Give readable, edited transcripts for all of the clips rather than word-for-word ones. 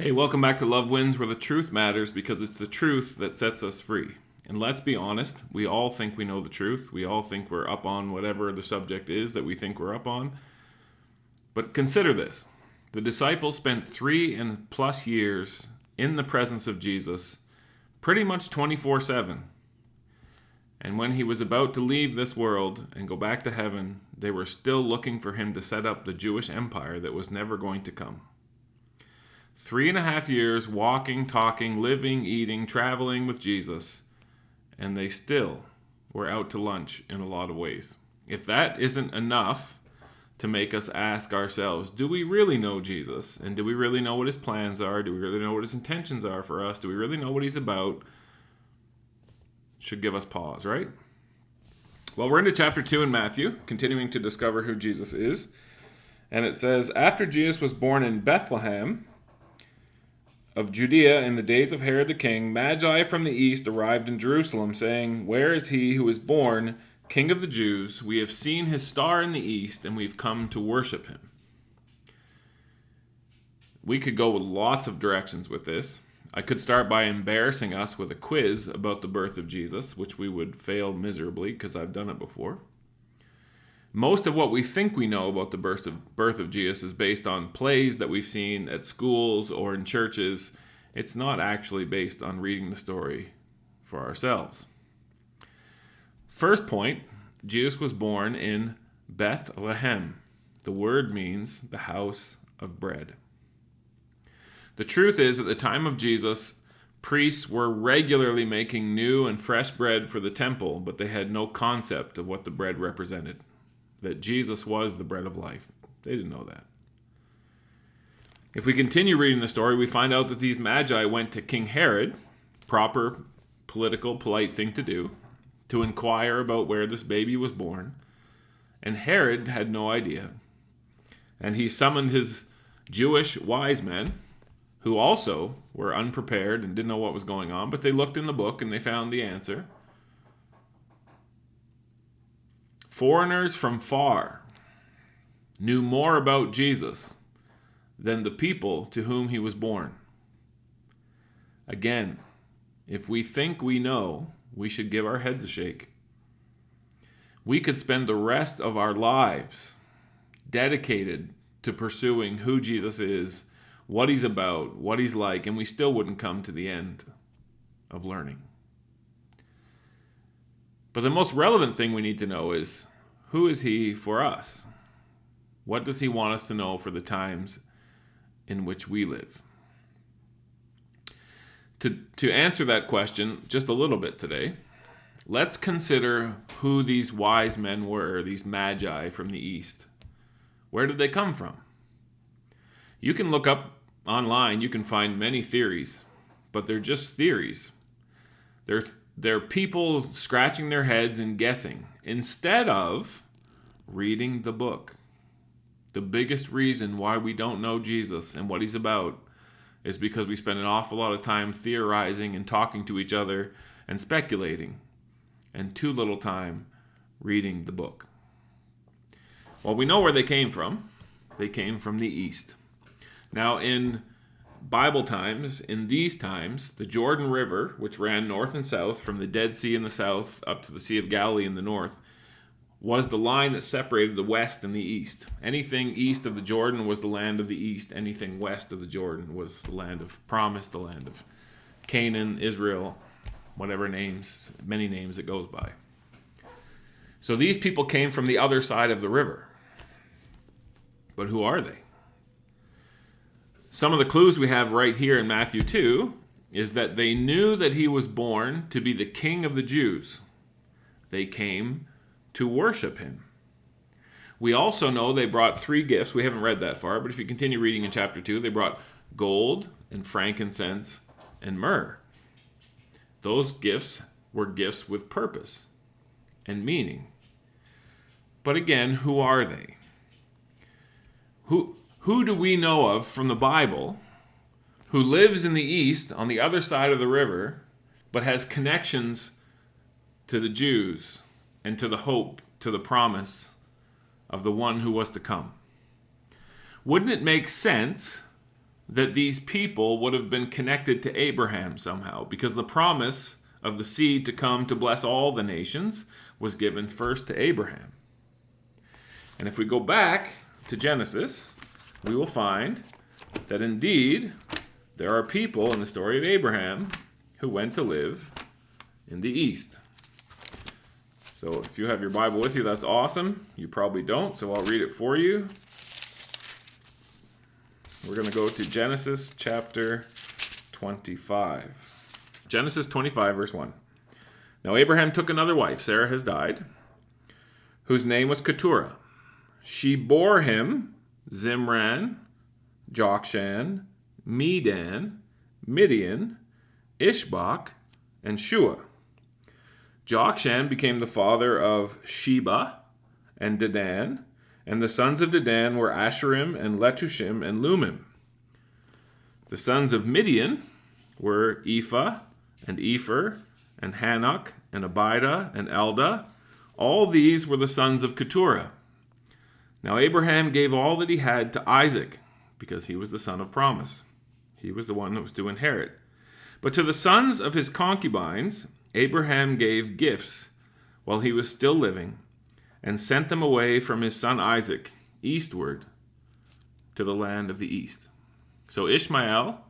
Hey, welcome back to Love Wins, where the truth matters because it's the truth that sets us free. And let's be honest, we all think we know the truth. We all think we're up on whatever the subject is that we think we're up on. But consider this. The disciples spent 3+ years in the presence of Jesus, pretty much 24/7. And when he was about to leave this world and go back to heaven, they were still looking for him to set up the Jewish empire that was never going to come. 3.5 years walking, talking, living, eating, traveling with Jesus, and they still were out to lunch in a lot of ways. If that isn't enough to make us ask ourselves, do we really know Jesus? And do we really know what his plans are? Do we really know what his intentions are for us? Do we really know what he's about? Should give us pause, right? Well, we're into chapter 2 in Matthew, continuing to discover who Jesus is. And it says, after Jesus was born in Bethlehem of Judea in the days of Herod the king, Magi from the east arrived in Jerusalem, saying, where is he who is born King of the Jews? We have seen his star in the east, and we've come to worship him. We could go lots of directions with this. I could start by embarrassing us with a quiz about the birth of Jesus, which we would fail miserably because I've done it before. Most of what we think we know about the birth of Jesus is based on plays that we've seen at schools or in churches. It's not actually based on reading the story for ourselves. First point, Jesus was born in Bethlehem. The word means the house of bread. The truth is, at the time of Jesus, priests were regularly making new and fresh bread for the temple, but they had no concept of what the bread represented. That Jesus was the bread of life. They didn't know that. If we continue reading the story, we find out that these magi went to King Herod, proper political, polite thing to do, to inquire about where this baby was born. And Herod had no idea. And he summoned his Jewish wise men, who also were unprepared and didn't know what was going on, but they looked in the book and they found the answer. Foreigners from far knew more about Jesus than the people to whom he was born. Again, if we think we know, we should give our heads a shake. We could spend the rest of our lives dedicated to pursuing who Jesus is, what he's about, what he's like, and we still wouldn't come to the end of learning. But the most relevant thing we need to know is, who is he for us? What does he want us to know for the times in which we live? To answer that question just a little bit today, let's consider who these wise men were, these magi from the east. Where did they come from? You can look up online, you can find many theories, but they're just theories. They're people scratching their heads and guessing instead of reading the book. The biggest reason why we don't know Jesus and what he's about is because we spend an awful lot of time theorizing and talking to each other and speculating, and too little time reading the book. Well, we know where they came from. They came from the east. Now, in Bible times, in these times, the Jordan River, which ran north and south from the Dead Sea in the south up to the Sea of Galilee in the north, was the line that separated the west and the east. Anything east of the Jordan was the land of the east. Anything west of the Jordan was the land of promise, the land of Canaan, Israel, whatever names, many names it goes by. So these people came from the other side of the river. But who are they? Some of the clues we have right here in Matthew 2 is that they knew that he was born to be the King of the Jews. They came to worship him. We also know they brought 3 gifts. We haven't read that far, but if you continue reading in chapter 2, they brought gold and frankincense and myrrh. Those gifts were gifts with purpose and meaning. But again, who are they? Who do we know of from the Bible who lives in the east on the other side of the river but has connections to the Jews and to the hope, to the promise of the one who was to come? Wouldn't it make sense that these people would have been connected to Abraham somehow, because the promise of the seed to come to bless all the nations was given first to Abraham. And if we go back to Genesis, we will find that indeed there are people in the story of Abraham who went to live in the east. So if you have your Bible with you, that's awesome. You probably don't, so I'll read it for you. We're going to go to Genesis chapter 25. Genesis 25, verse 1. Now Abraham took another wife, Sarah has died, whose name was Keturah. She bore him Zimran, Jokshan, Medan, Midian, Ishbak, and Shua. Jokshan became the father of Sheba and Dedan, and the sons of Dedan were Asherim and Letushim and Lumim. The sons of Midian were Ephah and Epher and Hanok and Abida and Elda. All these were the sons of Keturah. Now Abraham gave all that he had to Isaac, because he was the son of promise. He was the one that was to inherit. But to the sons of his concubines, Abraham gave gifts while he was still living, and sent them away from his son Isaac eastward to the land of the east. So Ishmael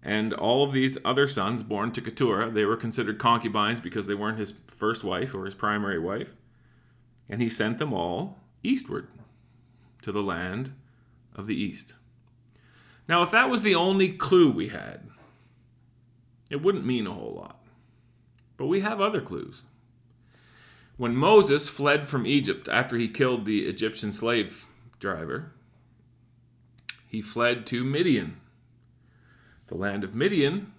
and all of these other sons born to Keturah, they were considered concubines because they weren't his first wife or his primary wife. And he sent them all eastward to the land of the east. Now, if that was the only clue we had, it wouldn't mean a whole lot. But we have other clues. When Moses fled from Egypt after he killed the Egyptian slave driver, he fled to Midian. The land of Midian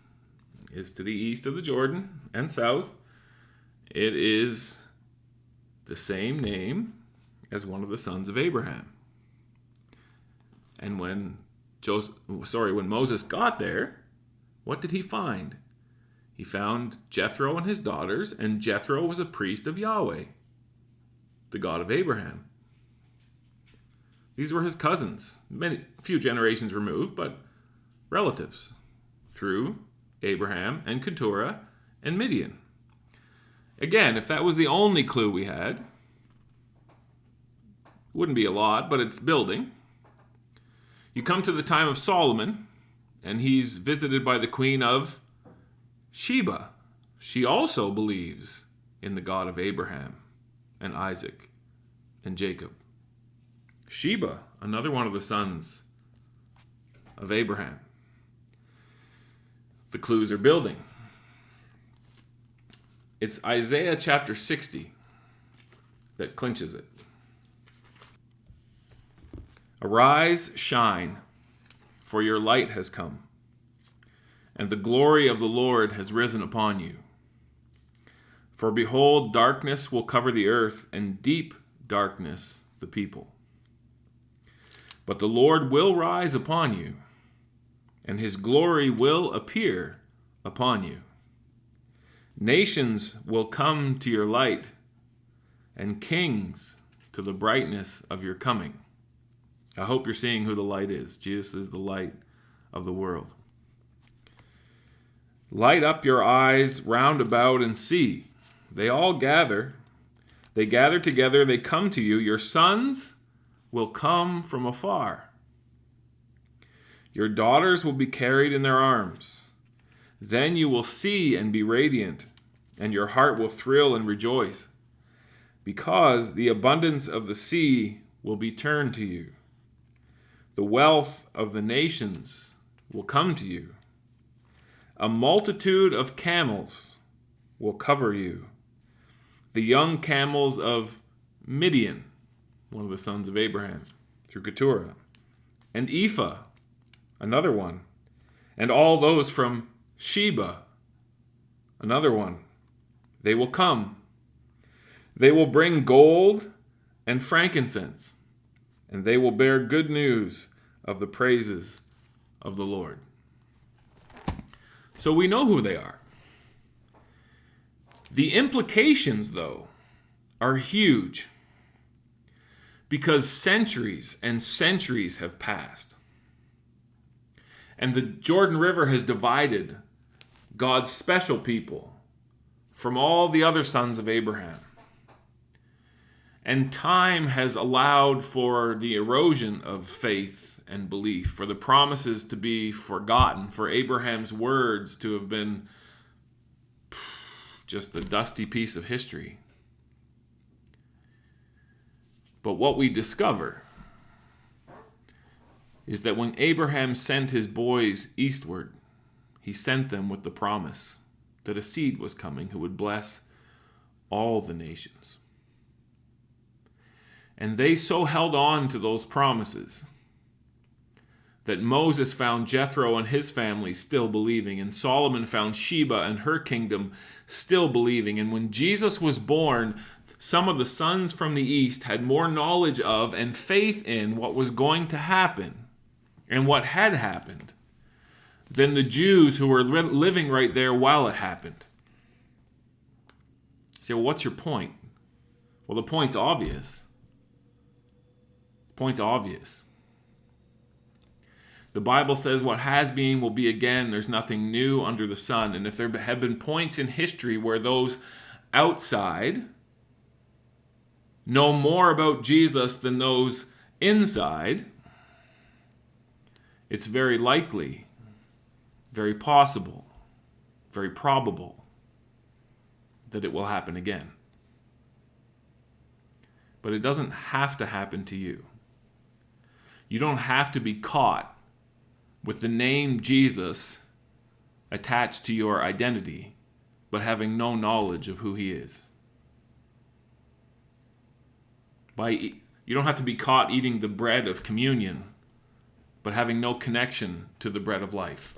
is to the east of the Jordan and south. It is the same name as one of the sons of Abraham. And when Moses got there, what did he find? He found Jethro and his daughters, and Jethro was a priest of Yahweh, the God of Abraham. These were his cousins, a few generations removed, but relatives, through Abraham and Keturah and Midian. Again, if that was the only clue we had, wouldn't be a lot, but it's building. You come to the time of Solomon, and he's visited by the queen of Sheba. She also believes in the God of Abraham and Isaac and Jacob. Sheba, another one of the sons of Abraham. The clues are building. It's Isaiah chapter 60 that clinches it. Arise, shine, for your light has come, and the glory of the Lord has risen upon you. For behold, darkness will cover the earth, and deep darkness the people. But the Lord will rise upon you, and his glory will appear upon you. Nations will come to your light, and kings to the brightness of your coming. I hope you're seeing who the light is. Jesus is the light of the world. Light up your eyes round about and see. They all gather. They gather together. They come to you. Your sons will come from afar. Your daughters will be carried in their arms. Then you will see and be radiant, and your heart will thrill and rejoice, because the abundance of the sea will be turned to you. The wealth of the nations will come to you. A multitude of camels will cover you. The young camels of Midian, one of the sons of Abraham, through Keturah, and Ephah, another one, and all those from Sheba, another one. They will come. They will bring gold and frankincense, and they will bear good news of the praises of the Lord. So we know who they are. The implications, though, are huge, because centuries and centuries have passed. And the Jordan River has divided God's special people from all the other sons of Abraham. And time has allowed for the erosion of faith and belief, for the promises to be forgotten, for Abraham's words to have been just a dusty piece of history. But what we discover is that when Abraham sent his boys eastward, he sent them with the promise that a seed was coming who would bless all the nations. And they so held on to those promises that Moses found Jethro and his family still believing, and Solomon found Sheba and her kingdom still believing. And when Jesus was born, some of the sons from the east had more knowledge of and faith in what was going to happen and what had happened than the Jews who were living right there while it happened. You say, well, what's your point? Well, the point's obvious. The point's obvious. The Bible says what has been will be again. There's nothing new under the sun. And if there have been points in history where those outside know more about Jesus than those inside, it's very likely, very possible, very probable that it will happen again. But it doesn't have to happen to you. You don't have to be caught with the name Jesus attached to your identity, but having no knowledge of who he is. You don't have to be caught eating the bread of communion, but having no connection to the bread of life.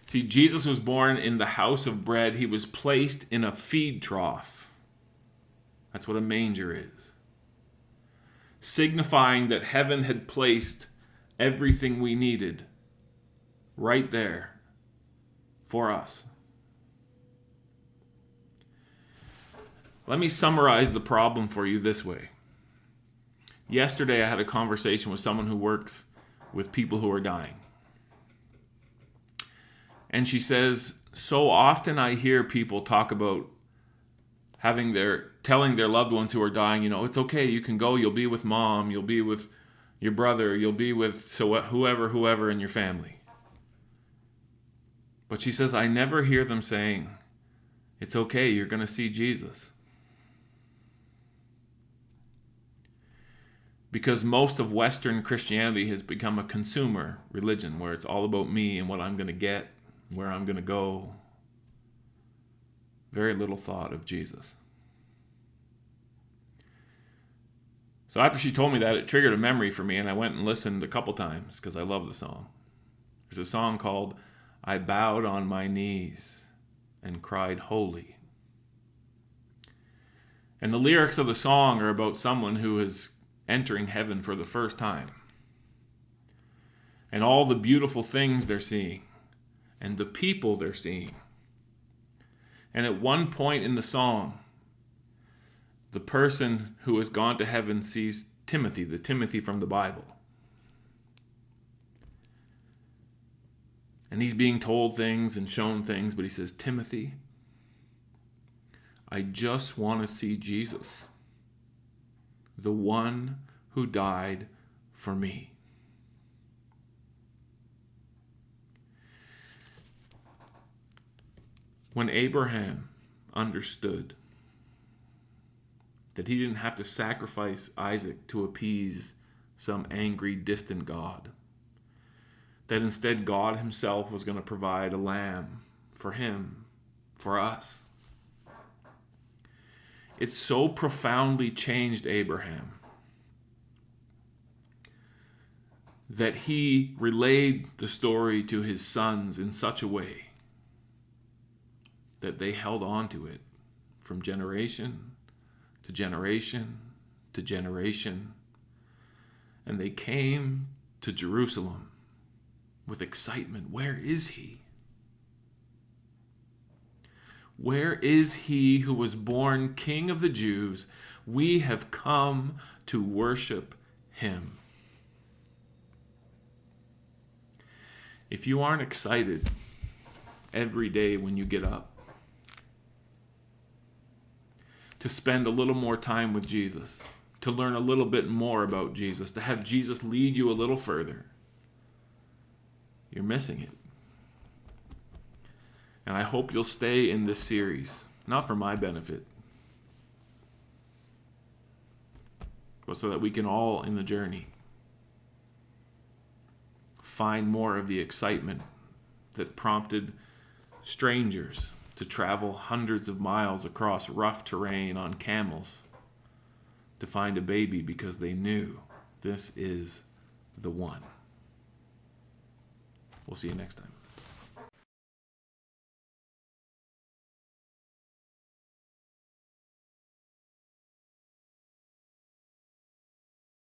See, Jesus was born in the house of bread. He was placed in a feed trough. That's what a manger is. Signifying that heaven had placed everything we needed right there for us. Let me summarize the problem for you this way. Yesterday I had a conversation with someone who works with people who are dying. And she says, so often I hear people talk about telling their loved ones who are dying, it's okay, you can go, you'll be with mom, you'll be with your brother, you'll be with whoever in your family. But she says, I never hear them saying, it's okay, you're going to see Jesus. Because most of Western Christianity has become a consumer religion where it's all about me and what I'm going to get, where I'm going to go. Very little thought of Jesus. So after she told me that, it triggered a memory for me, and I went and listened a couple times because I love the song. There's a song called I Bowed on My Knees and Cried Holy. And the lyrics of the song are about someone who is entering heaven for the first time. And all the beautiful things they're seeing and the people they're seeing. And at one point in the song, the person who has gone to heaven sees Timothy, the Timothy from the Bible. And he's being told things and shown things, but he says, Timothy, I just want to see Jesus, the one who died for me. When Abraham understood that he didn't have to sacrifice Isaac to appease some angry, distant God, that instead God himself was going to provide a lamb for him, for us. It so profoundly changed Abraham that he relayed the story to his sons in such a way that they held on to it from generation to generation to generation. And they came to Jerusalem with excitement. Where is he? Where is he who was born King of the Jews? We have come to worship him. If you aren't excited every day when you get up to spend a little more time with Jesus, to learn a little bit more about Jesus, to have Jesus lead you a little further, you're missing it. And I hope you'll stay in this series, not for my benefit, but so that we can all, in the journey, find more of the excitement that prompted strangers to travel hundreds of miles across rough terrain on camels to find a baby because they knew this is the one. We'll see you next time.